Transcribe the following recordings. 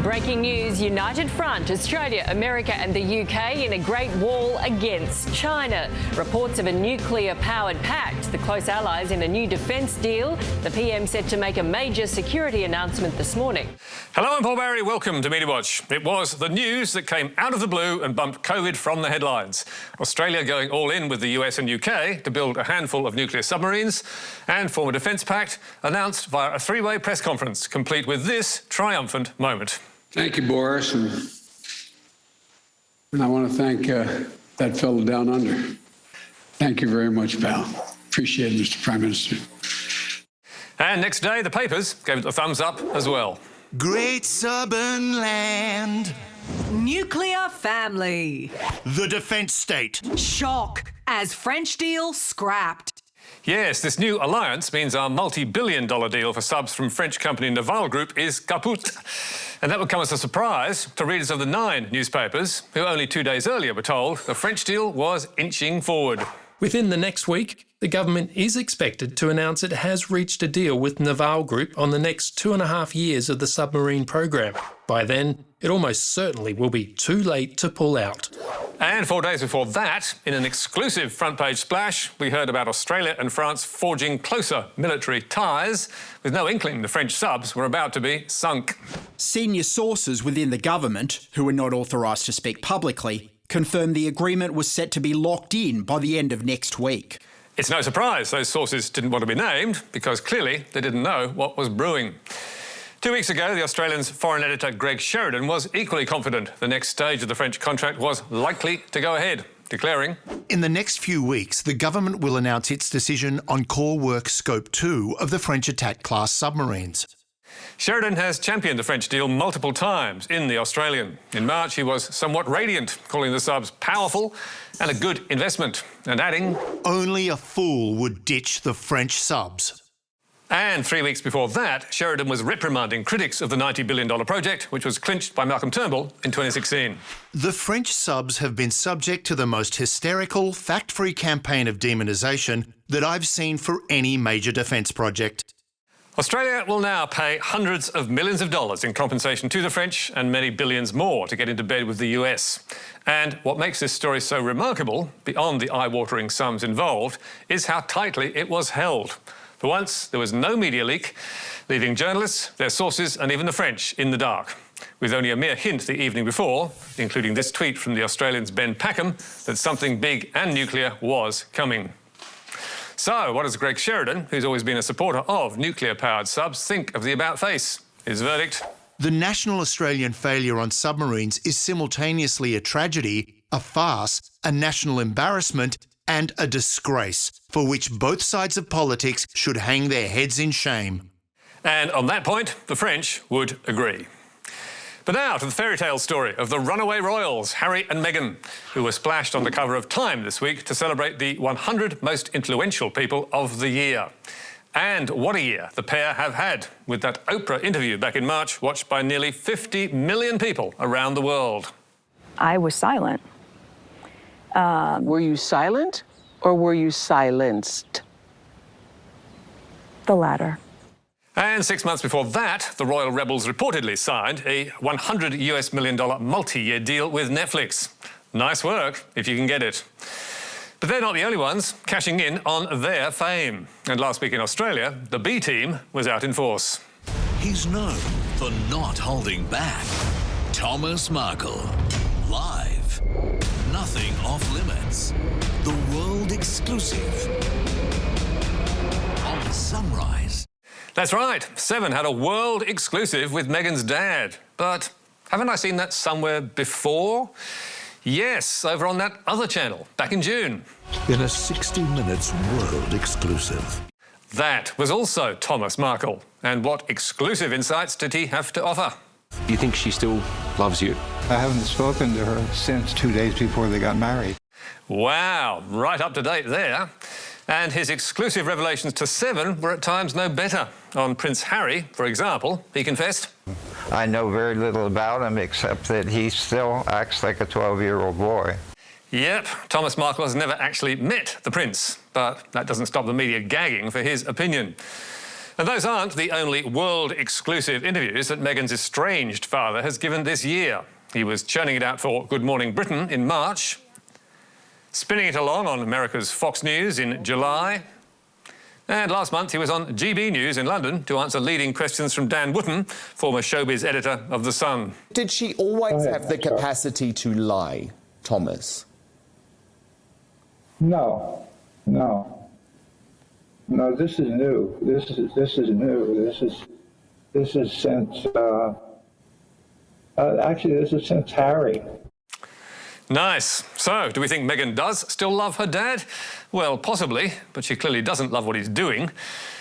Breaking news, united front, Australia, America and the UK in a great wall against China. Reports of a nuclear-powered pact, the close allies in a new defence deal. The PM set to make a major security announcement this morning. Hello, I'm Paul Barry. Welcome to Media Watch. It was the news that came out of the blue and bumped COVID from the headlines. Australia going all in with the US and UK to build a handful of nuclear submarines, and form a defence pact announced via a three-way press conference, complete with this triumphant moment. Thank you, Boris, and I want to thank that fellow down under. Thank you very much, pal. Appreciate it, Mr. Prime Minister. And next day, the papers gave it a thumbs up as well. Great southern land. Nuclear family. The defence state. Shock as French deal scrapped. Yes, this new alliance means our multi-billion-dollar deal for subs from French company Naval Group is kaput. And that would come as a surprise to readers of the 9 newspapers, who only 2 days earlier were told the French deal was inching forward. Within the next week, the government is expected to announce it has reached a deal with Naval Group on the next 2.5 years of the submarine program. By then, it almost certainly will be too late to pull out. And 4 days before that, in an exclusive front-page splash, we heard about Australia and France forging closer military ties, with no inkling the French subs were about to be sunk. Senior sources within the government, who are not authorised to speak publicly, confirmed the agreement was set to be locked in by the end of next week. It's no surprise those sources didn't want to be named, because clearly they didn't know what was brewing. 2 weeks ago, the Australian's foreign editor Greg Sheridan was equally confident the next stage of the French contract was likely to go ahead, declaring, In the next few weeks, the government will announce its decision on core work Scope 2 of the French attack-class submarines. Sheridan has championed the French deal multiple times in The Australian. In March, he was somewhat radiant, calling the subs powerful and a good investment, and adding, Only a fool would ditch the French subs. And 3 weeks before that, Sheridan was reprimanding critics of the $90 billion project, which was clinched by Malcolm Turnbull in 2016. The French subs have been subject to the most hysterical, fact-free campaign of demonisation that I've seen for any major defence project. Australia will now pay hundreds of millions of dollars in compensation to the French and many billions more to get into bed with the US. And what makes this story so remarkable, beyond the eye-watering sums involved, is how tightly it was held. For once, there was no media leak, leaving journalists, their sources and even the French in the dark, with only a mere hint the evening before, including this tweet from the Australian's Ben Packham, that something big and nuclear was coming. So, what does Greg Sheridan, who's always been a supporter of nuclear-powered subs, think of the about-face? His verdict? The national Australian failure on submarines is simultaneously a tragedy, a farce, a national embarrassment and a disgrace, for which both sides of politics should hang their heads in shame. And on that point, the French would agree. But now to the fairy tale story of the runaway royals, Harry and Meghan, who were splashed on the cover of Time this week to celebrate the 100 most influential people of the year. And what a year the pair have had, with that Oprah interview back in March watched by nearly 50 million people around the world. I was silent. Were you silent or were you silenced? The latter. And 6 months before that, the royal rebels reportedly signed a $100 million multi-year deal with Netflix. Nice work, if you can get it. But they're not the only ones cashing in on their fame. And last week in Australia, the B team was out in force. He's known for not holding back. Thomas Markle. Live. Nothing off limits. The world exclusive. On Sunrise. That's right, 7 had a world exclusive with Meghan's dad. But haven't I seen that somewhere before? Yes, over on that other channel, back in June. In a 60 Minutes world exclusive. That was also Thomas Markle. And what exclusive insights did he have to offer? Do you think she still loves you? I haven't spoken to her since 2 days before they got married. Wow, right up to date there. And his exclusive revelations to 7 were at times no better. On Prince Harry, for example, he confessed, I know very little about him except that he still acts like a 12-year-old boy. Yep, Thomas Markle has never actually met the Prince, but that doesn't stop the media gagging for his opinion. And those aren't the only world-exclusive interviews that Meghan's estranged father has given this year. He was churning it out for Good Morning Britain in March, spinning it along on America's Fox News in July, and last month he was on GB News in London to answer leading questions from Dan Wootton, former showbiz editor of The Sun. Did she always have the capacity to lie, Thomas? No, this is new. This is new. This is since actually this is since Harry. Nice. So, do we think Meghan does still love her dad? Well, possibly, but she clearly doesn't love what he's doing.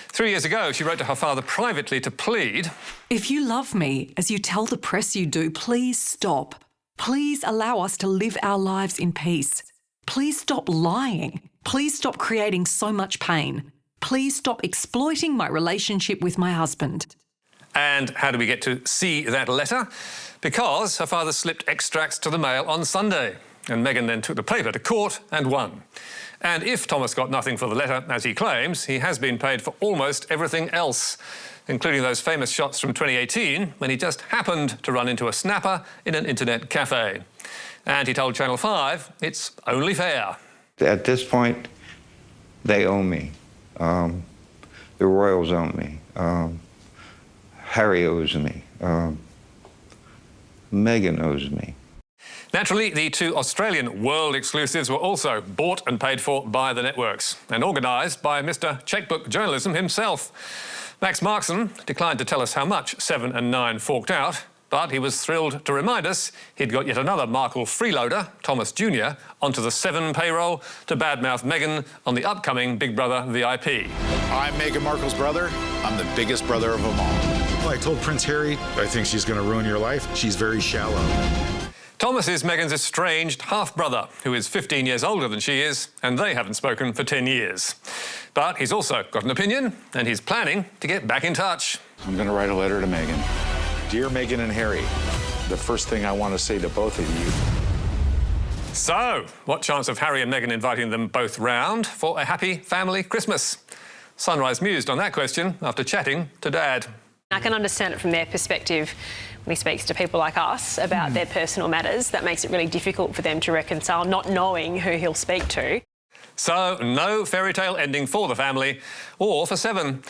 3 years ago, she wrote to her father privately to plead, If you love me, as you tell the press you do, please stop. Please allow us to live our lives in peace. Please stop lying. Please stop creating so much pain. Please stop exploiting my relationship with my husband. And how do we get to see that letter? Because her father slipped extracts to the Mail on Sunday, and Meghan then took the paper to court and won. And if Thomas got nothing for the letter, as he claims, he has been paid for almost everything else, including those famous shots from 2018 when he just happened to run into a snapper in an internet cafe. And he told Channel 5 it's only fair. At this point, they owe me. The Royals owe me. Harry owes me. Meghan owes me. Naturally, the two Australian world exclusives were also bought and paid for by the networks and organised by Mr. Checkbook Journalism himself. Max Markson declined to tell us how much 7 and 9 forked out, but he was thrilled to remind us he'd got yet another Markle freeloader, Thomas Jr, onto the 7 payroll to badmouth Meghan on the upcoming Big Brother VIP. I'm Meghan Markle's brother. I'm the biggest brother of them all. I told Prince Harry, I think she's going to ruin your life. She's very shallow. Thomas is Meghan's estranged half-brother, who is 15 years older than she is, and they haven't spoken for 10 years. But he's also got an opinion, and he's planning to get back in touch. I'm going to write a letter to Meghan. Dear Meghan and Harry, the first thing I want to say to both of you. So, what chance of Harry and Meghan inviting them both round for a happy family Christmas? Sunrise mused on that question after chatting to Dad. I can understand it from their perspective when he speaks to people like us about their personal matters. That makes it really difficult for them to reconcile, not knowing who he'll speak to. So, no fairy tale ending for the family, or for 7,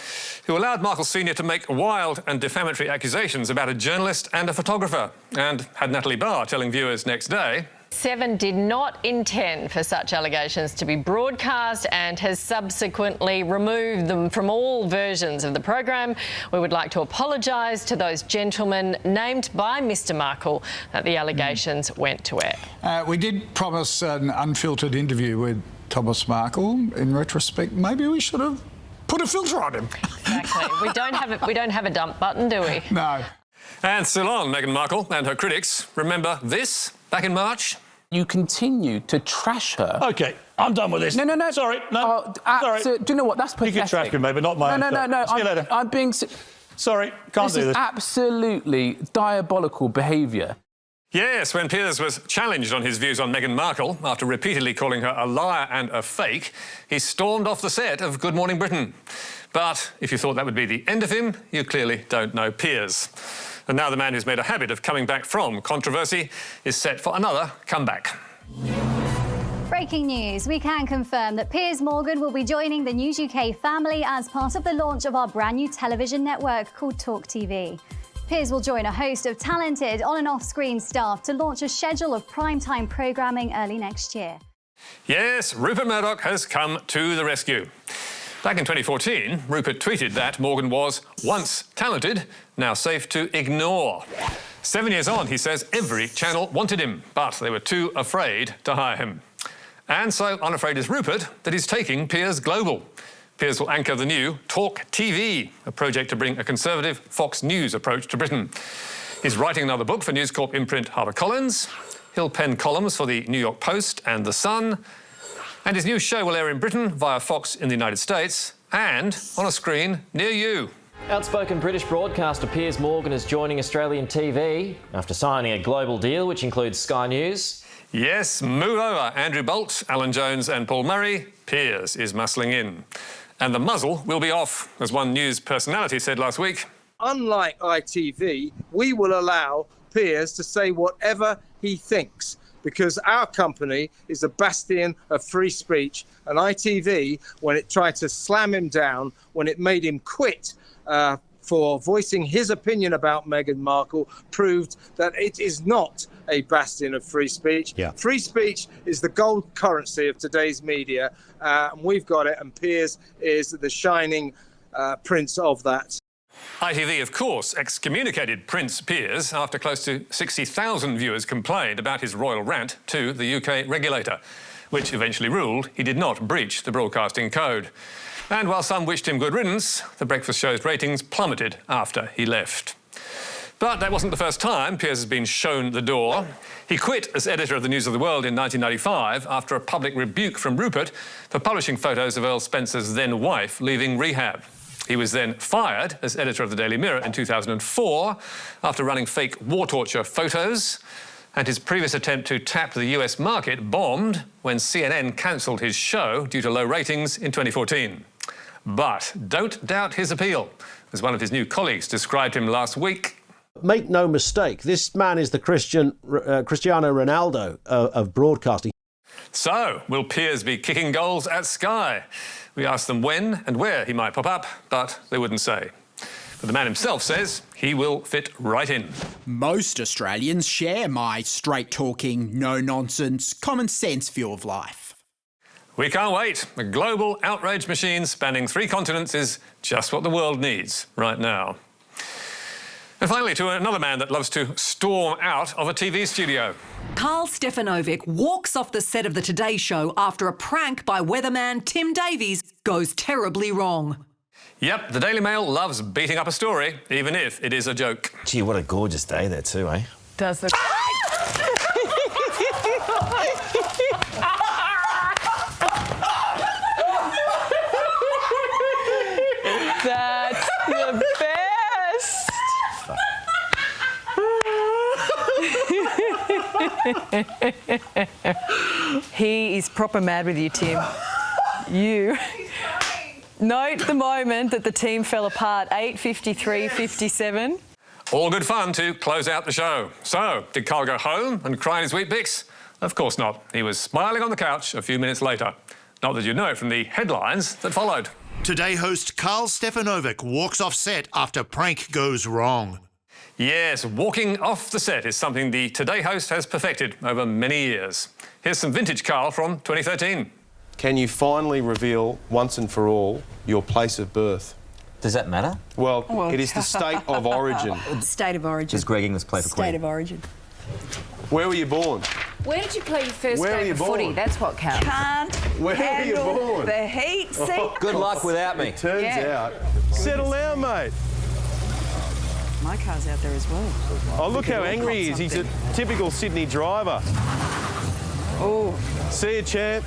who allowed Markle Sr to make wild and defamatory accusations about a journalist and a photographer, and had Natalie Barr telling viewers next day, 7 did not intend for such allegations to be broadcast and has subsequently removed them from all versions of the program. We would like to apologise to those gentlemen named by Mr Markle that the allegations went to air. We did promise an unfiltered interview with Thomas Markle. In retrospect, maybe we should have put a filter on him. Exactly. We don't have a dump button, do we? No. And still on Meghan Markle and her critics, remember this back in March? You continue to trash her. OK, I'm done with this. No. Sorry, no. Sorry. Do you know what? That's pathetic. You can trash me, but not my own. No. See you later. I'm being... Sorry, can't do this. This is absolutely diabolical behaviour. Yes, when Piers was challenged on his views on Meghan Markle after repeatedly calling her a liar and a fake, he stormed off the set of Good Morning Britain. But if you thought that would be the end of him, you clearly don't know Piers. And now the man who's made a habit of coming back from controversy is set for another comeback. Breaking news. We can confirm that Piers Morgan will be joining the News UK family as part of the launch of our brand new television network called Talk TV. Piers will join a host of talented on and off-screen staff to launch a schedule of primetime programming early next year. Yes, Rupert Murdoch has come to the rescue. Back in 2014, Rupert tweeted that Morgan was once talented, now safe to ignore. 7 years on, he says every channel wanted him, but they were too afraid to hire him. And so unafraid is Rupert that he's taking Piers global. Piers will anchor the new Talk TV, a project to bring a conservative Fox News approach to Britain. He's writing another book for News Corp imprint HarperCollins. He'll pen columns for the New York Post and The Sun. And his new show will air in Britain via Fox in the United States and on a screen near you. Outspoken British broadcaster Piers Morgan is joining Australian TV after signing a global deal which includes Sky News. Yes, move over. Andrew Bolt, Alan Jones and Paul Murray. Piers is muscling in. And the muzzle will be off, as one news personality said last week. Unlike ITV, we will allow Piers to say whatever he thinks, because our company is a bastion of free speech. And ITV, when it tried to slam him down, when it made him quit for voicing his opinion about Meghan Markle, proved that it is not a bastion of free speech. Yeah. Free speech is the gold currency of today's media, and we've got it, and Piers is the shining prince of that. ITV, of course, excommunicated Prince Piers after close to 60,000 viewers complained about his royal rant to the UK regulator, which eventually ruled he did not breach the broadcasting code. And while some wished him good riddance, the breakfast show's ratings plummeted after he left. But that wasn't the first time Piers has been shown the door. He quit as editor of the News of the World in 1995 after a public rebuke from Rupert for publishing photos of Earl Spencer's then wife leaving rehab. He was then fired as editor of the Daily Mirror in 2004 after running fake war torture photos, and his previous attempt to tap the US market bombed when CNN cancelled his show due to low ratings in 2014. But don't doubt his appeal, as one of his new colleagues described him last week. Make no mistake, this man is the Cristiano Ronaldo of broadcasting. So, will Piers be kicking goals at Sky? We asked them when and where he might pop up, but they wouldn't say. But the man himself says he will fit right in. Most Australians share my straight-talking, no-nonsense, common-sense view of life. We can't wait. A global outrage machine spanning 3 continents is just what the world needs right now. And finally, to another man that loves to storm out of a TV studio. Karl Stefanovic walks off the set of The Today Show after a prank by weatherman Tim Davies goes terribly wrong. Yep, the Daily Mail loves beating up a story, even if it is a joke. Gee, what a gorgeous day there too, eh? Does the... That's the best. He is proper mad with you, Tim. You note the moment that the team fell apart, 8:53:57. All good fun to close out the show. So, did Karl go home and cry in his Weet-Bix? Of course not. He was smiling on the couch a few minutes later. Not that you know from the headlines that followed. Today host Karl Stefanovic walks off set after prank goes wrong. Yes, walking off the set is something the Today host has perfected over many years. Here's some vintage Karl from 2013. Can you finally reveal once and for all your place of birth? Does that matter? Well, it is the state of origin. State of origin. Does Greg Inglis play for Queen? State of origin. Where were you born? Where did you play your first Where were game you of footy? born? That's what counts. Can't Where were you handle born? the heat, see? Oh, good luck without me. It turns out. Settle down, mate. My car's out there as well. Oh, look how angry he is. He's a typical Sydney driver. Oh. See you, champ.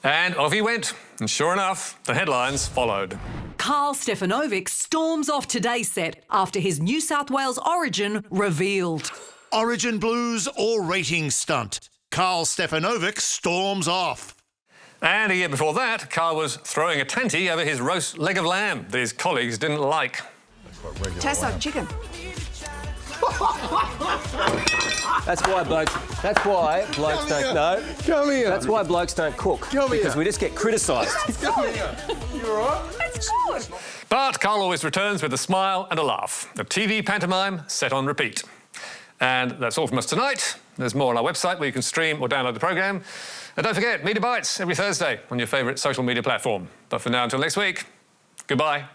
And off he went. And sure enough, the headlines followed. Karl Stefanovic storms off Today's set after his New South Wales origin revealed. Origin blues or rating stunt. Karl Stefanovic storms off. And a year before that, Karl was throwing a tanty over his roast leg of lamb that his colleagues didn't like. Tastes like chicken. That's why blokes don't know. Come here. That's why blokes don't cook. Come because here. we just get criticised. Come here. You all right? That's good. But Karl always returns with a smile and a laugh. A TV pantomime set on repeat. And that's all from us tonight. There's more on our website where you can stream or download the programme. And don't forget, Media Bites every Thursday on your favourite social media platform. But for now, until next week, goodbye.